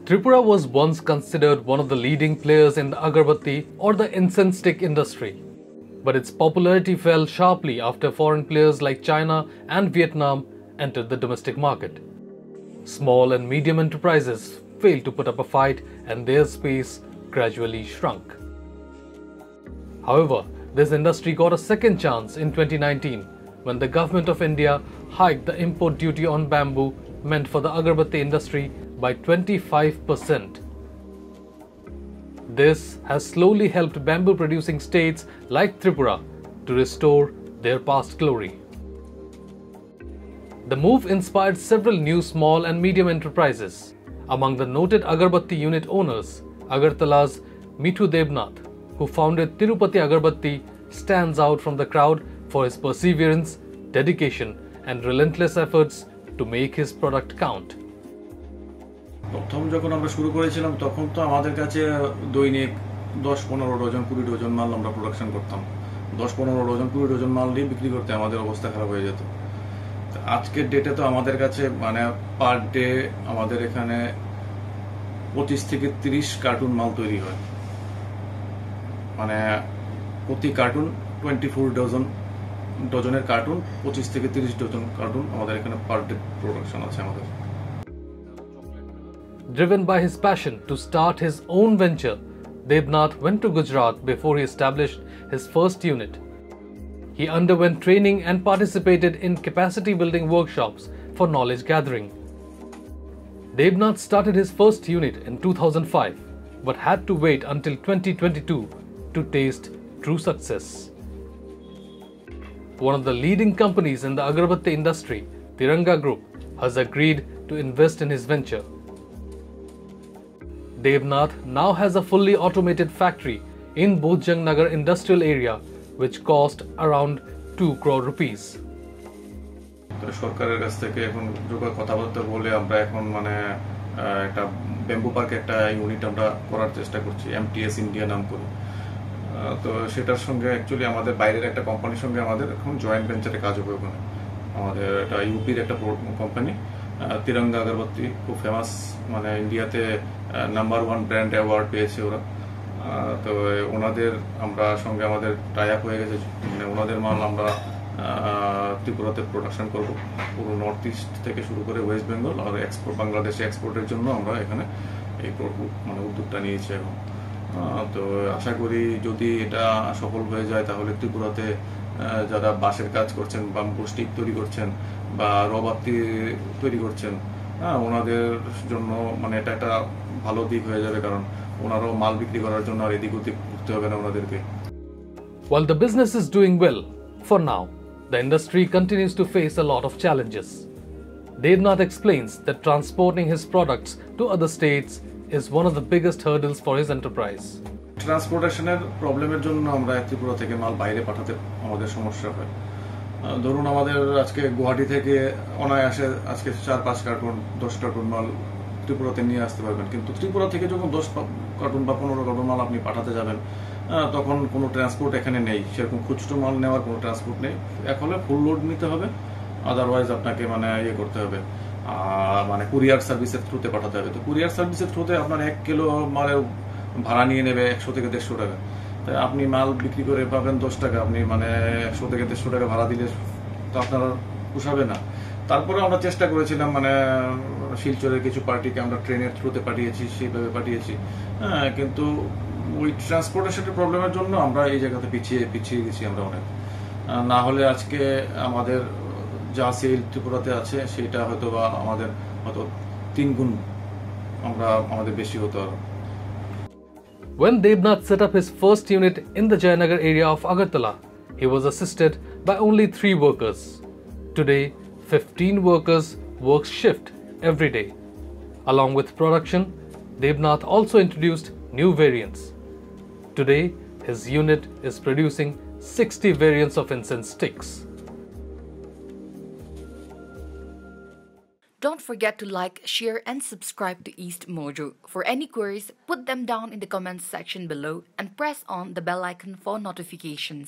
Tripura was once considered one of the leading players in the agarbatti or the incense stick industry. But its popularity fell sharply after foreign players like China and Vietnam entered the domestic market. Small and medium enterprises failed to put up a fight and their space gradually shrunk. However, this industry got a second chance in 2019 when the Government of India hiked the import duty on bamboo meant for the agarbatti industry by 25%. This has slowly helped bamboo producing states like Tripura to restore their past glory. The move inspired several new small and medium enterprises. Among the noted agarbatti unit owners, Agartala's Mithu Debnath, who founded Tirupati Agarbatti, stands out from the crowd for his perseverance, dedication and relentless efforts to make his product count. প্রথম যখন আমরা শুরু করেছিলাম তখন তো আমাদের কাছে দৈনিক 10-15 ডজন 20 ডজন মাল আমরা প্রোডাকশন করতাম। 10-15 ডজন 20 ডজন মাল দিয়ে বিক্রি করতে আমাদের অবস্থা খারাপ হয়ে যেত। আজকের ডেটে তো আমাদের কাছে মানে পার ডে আমাদের এখানে 25 থেকে 30 কার্টুন মাল তৈরি হয়। মানে প্রতি কার্টুন 24 ডজনের কার্টুন 25 থেকে 30 ডজন কার্টুন আমাদের এখানে পার ডে প্রোডাকশন আছে আমাদের। Driven by his passion to start his own venture, Debnath went to Gujarat before he established his first unit. He underwent training and participated in capacity building workshops for knowledge gathering. Debnath started his first unit in 2005 but had to wait until 2022 to taste true success. One of the leading companies in the agarbatti industry, Tiranga Group, has agreed to invest in his venture. Debnath now has a fully automated factory in Bodhjangnagar industrial area which cost around 2 crore rupees. সরকারের কাছ থেকে এখন কথাবার্তা বলে আমরা এখন মানে একটা ব্যাম্বু পার্ক একটা ইউনিট আমরা করার চেষ্টা করছি এমটিএস ইন্ডিয়া নাম করে। তো সেটার সঙ্গে অ্যাকচুয়ালি আমাদের বাইরের একটা কোম্পানির সঙ্গে আমাদের এখন জয়েন্ট ভেঞ্চারে কাজ হবে ওখানে। আমাদের এটা ইউপির একটা কোম্পানি তিরঙ্গা আগরবাতি খুব ফেমাস মানে ইন্ডিয়াতে নাম্বার 1 ব্র্যান্ড অ্যাওয়ার্ড পেয়েছে ওরা। তো ওনাদের আমরা সঙ্গে আমাদের টাই আপ হয়ে গেছে মানে ওনাদের মাল আমরা ত্রিপুরাতে প্রোডাকশন করব পুরো নর্থ ইস্ট থেকে শুরু করে ওয়েস্ট বেঙ্গল আর এক্সপোর্ট বাংলাদেশে এক্সপোর্টের জন্য আমরা এখানে এই মানে উদ্যোগটা নিয়েছি এখন। তো আশা করি যদি এটা সফল হয়ে যায় তাহলে ত্রিপুরাতে যারা বাঁশের কাজ করছেন বাম্বু স্টিক তৈরি করছেন বা রবাতি তৈরি করছেন ওনাদের জন্য মানে এটা একটা ভালো দিক হয়ে যাবে কারণ ওনারাও মাল বিক্রি করার জন্য আর এদিক ওদিক ঘুরতে হবে না ওনাদেরকে। While the business is doing well, for now, the industry continues to face a lot of challenges. Debnath explains that transporting his products to other states is one of the biggest hurdles for his enterprise. ট্রান্সপোর্টেশনের প্রবলেমের জন্য আমরা ত্রিপুরা থেকে মাল বাইরে পাঠাতে আমাদের সমস্যা হয়। ধরুন আমাদের আজকে গুয়াহাটি থেকে অনায়াসে আজকে 4-5 কার্টুন 10 কার্টুন মাল ত্রিপুরাতে নিয়ে আসতে পারবেন কিন্তু ত্রিপুরা থেকে যখন 10 কার্টুন বা 15 কার্টুন মাল আপনি পাঠাতে যাবেন তখন কোনো ট্রান্সপোর্ট এখানে নেই সেরকম খুচরো মাল নেওয়ার কোনো ট্রান্সপোর্ট নেই এখন ফুল লোড নিতে হবে আদারওয়াইজ আপনাকে মানে করতে হবে মানে কুরিয়ার সার্ভিসের থ্রুতে পাঠাতে হবে। তো কুরিয়ার সার্ভিসের থ্রুতে আপনার 1 কিলো মালের ভাড়া নিয়ে নেবে 100 থেকে 150 টাকা। তাই আপনি মাল বিক্রি করে পাবেন 10 টাকা আপনি মানে 100 থেকে 150 টাকা ভাড়া দিলে তো আপনার পোষাবে না। তারপরে আমরা চেষ্টা করেছিলাম মানে শিলচরের কিছু পার্টিকে আমরা ট্রেনের থ্রুতে পাঠিয়েছি সেইভাবে পাঠিয়েছি কিন্তু ওই ট্রান্সপোর্টেশনের প্রবলেমের জন্য আমরা এই জায়গাতে পিছিয়ে গেছি আমরা অনেক। না হলে আজকে আমাদের যা সেল ত্রিপুরাতে আছে সেটা হয়তো বা আমাদের হয়তো 3 গুণ আমরা আমাদের বেশি হতো আর। When Debnath set up his first unit in the Jayanagar area of Agartala, he was assisted by only 3 workers. Today, 15 workers work shift every day. Along with production, Debnath also introduced new variants. Today, his unit is producing 60 variants of incense sticks. Don't forget to like, share and subscribe to East Mojo. For any queries, put them down in the comments section below and press on the bell icon for notifications.